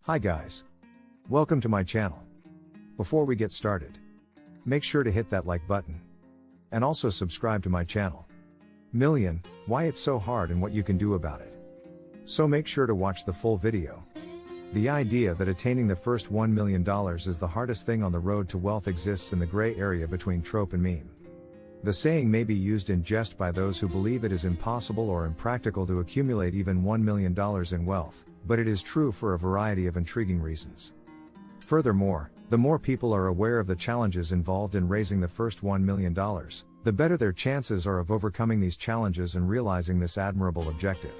Hi guys. Welcome to my channel. Before we get started, make sure to hit that like button. And also subscribe to my channel. Million, why it's so hard and what you can do about it. So make sure to watch the full video. The idea that attaining the first $1 million is the hardest thing on the road to wealth exists in the gray area between trope and meme. The saying may be used in jest by those who believe it is impossible or impractical to accumulate even $1 million in wealth, but it is true for a variety of intriguing reasons. Furthermore, the more people are aware of the challenges involved in raising the first $1 million, the better their chances are of overcoming these challenges and realizing this admirable objective.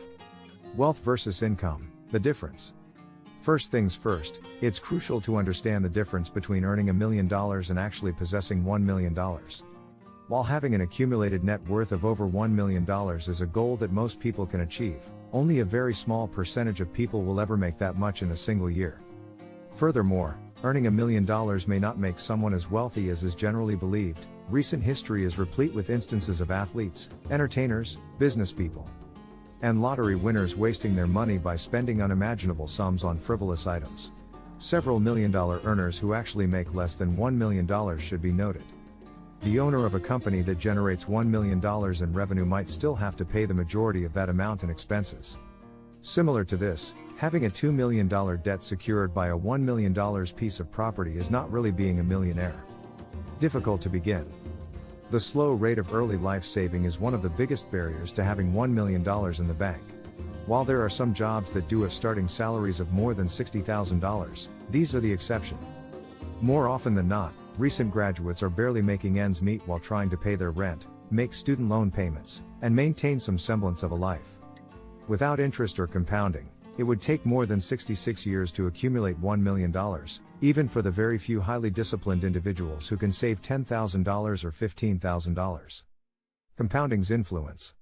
Wealth versus income, the difference. First things first, it's crucial to understand the difference between earning $1 million and actually possessing $1 million. While having an accumulated net worth of over $1 million is a goal that most people can achieve, only a very small percentage of people will ever make that much in a single year. Furthermore, earning $1 million may not make someone as wealthy as is generally believed. Recent history is replete with instances of athletes, entertainers, business people, and lottery winners wasting their money by spending unimaginable sums on frivolous items. Several million-dollar earners who actually make less than $1 million should be noted. The owner of a company that generates $1 million in revenue might still have to pay the majority of that amount in expenses. Similar to this, having a $2 million debt secured by a $1 million piece of property is not really being a millionaire. Difficult to begin. The slow rate of early life saving is one of the biggest barriers to having $1 million in the bank. While there are some jobs that do have starting salaries of more than $60,000, these are the exception. More often than not, recent graduates are barely making ends meet while trying to pay their rent, make student loan payments, and maintain some semblance of a life. Without interest or compounding, it would take more than 66 years to accumulate $1 million, even for the very few highly disciplined individuals who can save $10,000 or $15,000. Compounding's influence.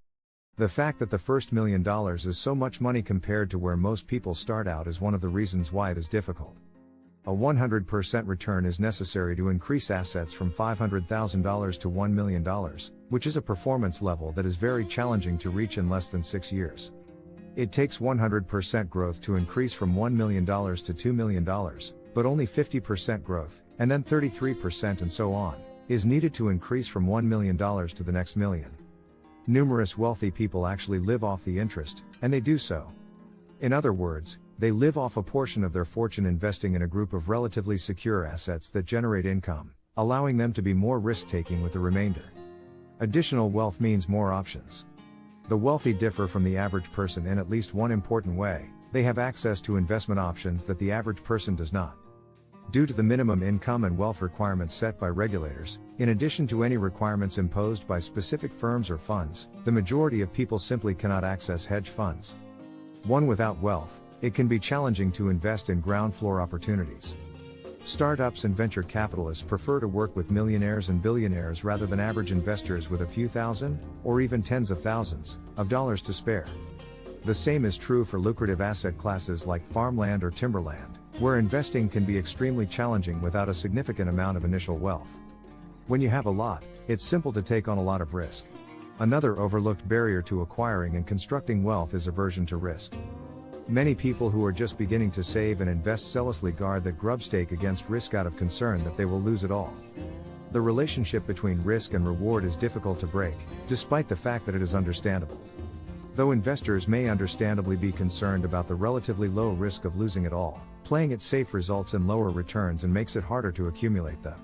The fact that the first $1 million is so much money compared to where most people start out is one of the reasons why it is difficult. A 100% return is necessary to increase assets from $500,000 to $1 million, which is a performance level that is very challenging to reach in less than 6 years. It takes 100% growth to increase from $1 million to $2 million, but only 50% growth, and then 33% and so on, is needed to increase from $1 million to the next million. Numerous wealthy people actually live off the interest, and they do so. In other words, they live off a portion of their fortune investing in a group of relatively secure assets that generate income, allowing them to be more risk-taking with the remainder. Additional wealth means more options. The wealthy differ from the average person in at least one important way: they have access to investment options that the average person does not. Due to the minimum income and wealth requirements set by regulators, in addition to any requirements imposed by specific firms or funds, the majority of people simply cannot access hedge funds. One without wealth, it can be challenging to invest in ground floor opportunities. Startups and venture capitalists prefer to work with millionaires and billionaires rather than average investors with a few thousand, or even tens of thousands, of dollars to spare. The same is true for lucrative asset classes like farmland or timberland, where investing can be extremely challenging without a significant amount of initial wealth. When you have a lot, it's simple to take on a lot of risk. Another overlooked barrier to acquiring and constructing wealth is aversion to risk. Many people who are just beginning to save and invest zealously guard that grub stake against risk out of concern that they will lose it all. The relationship between risk and reward is difficult to break, despite the fact that it is understandable. Though investors may understandably be concerned about the relatively low risk of losing it all, playing it safe results in lower returns and makes it harder to accumulate them.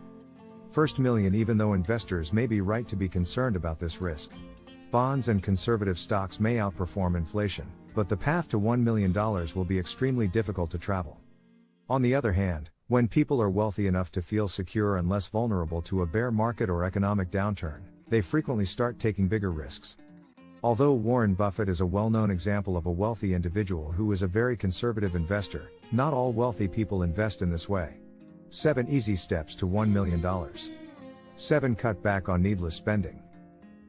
First million. Even though investors may be right to be concerned about this risk, bonds and conservative stocks may outperform inflation, but the path to $1 million will be extremely difficult to travel. On the other hand, when people are wealthy enough to feel secure and less vulnerable to a bear market or economic downturn, they frequently start taking bigger risks. Although Warren Buffett is a well-known example of a wealthy individual who is a very conservative investor, not all wealthy people invest in this way. 7 easy steps to $1 million. 7. Cut back on needless spending.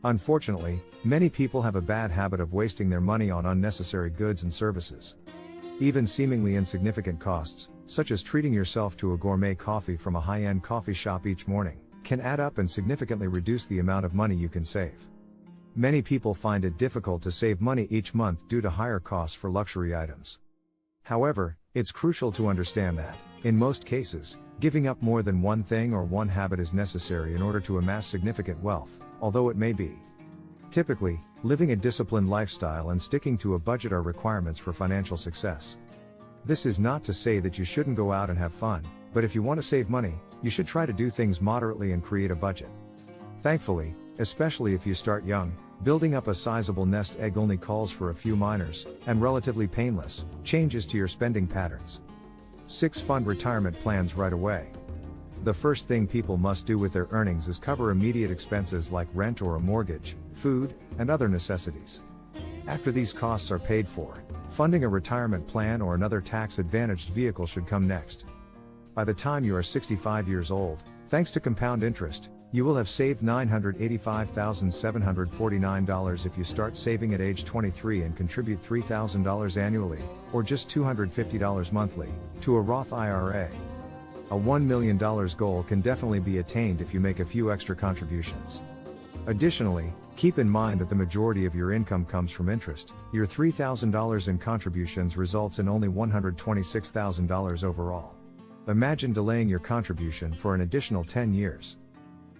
Unfortunately, many people have a bad habit of wasting their money on unnecessary goods and services. Even seemingly insignificant costs, such as treating yourself to a gourmet coffee from a high-end coffee shop each morning, can add up and significantly reduce the amount of money you can save. Many people find it difficult to save money each month due to higher costs for luxury items. However, It's crucial to understand that, in most cases, giving up more than one thing or one habit is necessary in order to amass significant wealth, although it may be. Typically, living a disciplined lifestyle and sticking to a budget are requirements for financial success. This is not to say that you shouldn't go out and have fun, but if you want to save money, you should try to do things moderately and create a budget. Thankfully, especially if you start young, building up a sizable nest egg only calls for a few minor, and relatively painless, changes to your spending patterns. 6. Fund retirement plans right away. The first thing people must do with their earnings is cover immediate expenses like rent or a mortgage, food, and other necessities. After these costs are paid for, funding a retirement plan or another tax-advantaged vehicle should come next. By the time you are 65 years old, thanks to compound interest, you will have saved $985,749 if you start saving at age 23 and contribute $3,000 annually, or just $250 monthly, to a Roth IRA. A $1 million goal can definitely be attained if you make a few extra contributions. Additionally, keep in mind that the majority of your income comes from interest. Your $3,000 in contributions results in only $126,000 overall. Imagine delaying your contribution for an additional 10 years.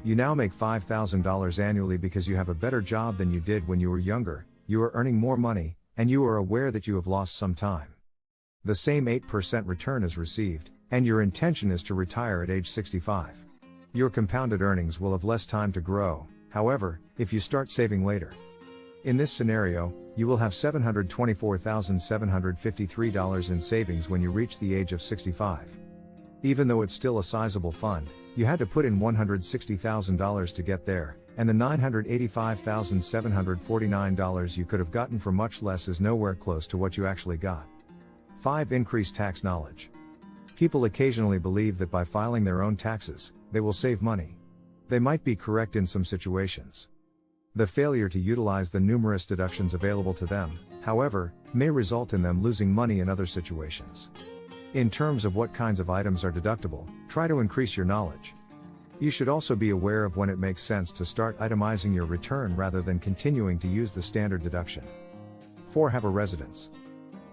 You now make $5,000 annually because you have a better job than you did when you were younger, you are earning more money, and you are aware that you have lost some time. The same 8% return is received, and your intention is to retire at age 65. Your compounded earnings will have less time to grow, however, if you start saving later. In this scenario, you will have $724,753 in savings when you reach the age of 65. Even though it's still a sizable fund, you had to put in $160,000 to get there, and the $985,749 you could have gotten for much less is nowhere close to what you actually got. 5. Increase tax knowledge. People occasionally believe that by filing their own taxes, they will save money. They might be correct in some situations. The failure to utilize the numerous deductions available to them, however, may result in them losing money in other situations. In terms of what kinds of items are deductible, try to increase your knowledge. You should also be aware of when it makes sense to start itemizing your return rather than continuing to use the standard deduction. 4. Have a residence.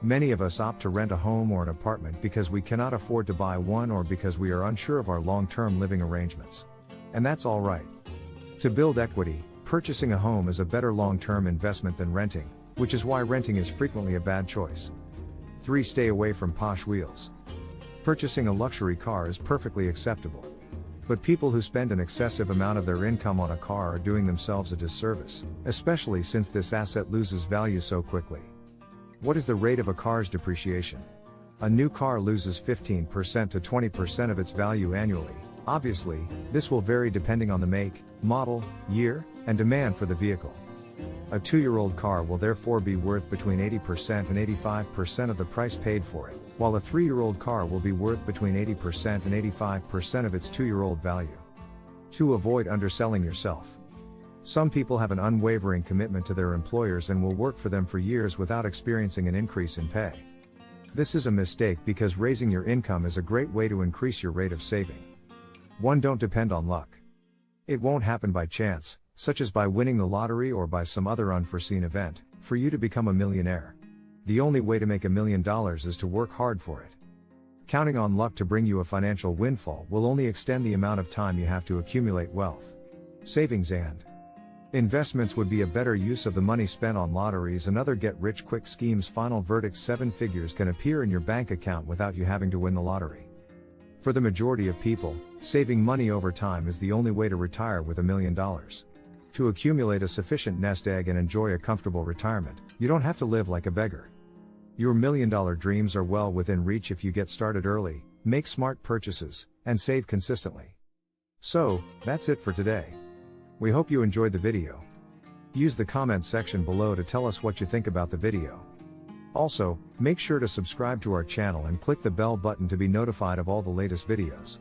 Many of us opt to rent a home or an apartment because we cannot afford to buy one or because we are unsure of our long-term living arrangements. And that's all right. To build equity, purchasing a home is a better long-term investment than renting, which is why renting is frequently a bad choice. 3. Stay away from posh wheels. Purchasing a luxury car is perfectly acceptable. But people who spend an excessive amount of their income on a car are doing themselves a disservice, especially since this asset loses value so quickly. What is the rate of a car's depreciation? A new car loses 15% to 20% of its value annually. Obviously, this will vary depending on the make, model, year, and demand for the vehicle. A 2-year-old car will therefore be worth between 80% and 85% of the price paid for it, while a 3-year-old car will be worth between 80% and 85% of its 2-year-old value. To avoid underselling yourself. Some people have an unwavering commitment to their employers and will work for them for years without experiencing an increase in pay. This is a mistake because raising your income is a great way to increase your rate of saving. 1. Don't depend on luck. It won't happen by chance, such as by winning the lottery or by some other unforeseen event, for you to become a millionaire. The only way to make $1 million is to work hard for it. Counting on luck to bring you a financial windfall will only extend the amount of time you have to accumulate wealth. Savings and investments would be a better use of the money spent on lotteries and other get-rich-quick schemes. Final verdict: 7 figures can appear in your bank account without you having to win the lottery. For the majority of people, saving money over time is the only way to retire with $1 million. To accumulate a sufficient nest egg and enjoy a comfortable retirement, you don't have to live like a beggar. Your $1 million dreams are well within reach if you get started early, make smart purchases, and save consistently. So, that's it for today. We hope you enjoyed the video. Use the comment section below to tell us what you think about the video. Also, make sure to subscribe to our channel and click the bell button to be notified of all the latest videos.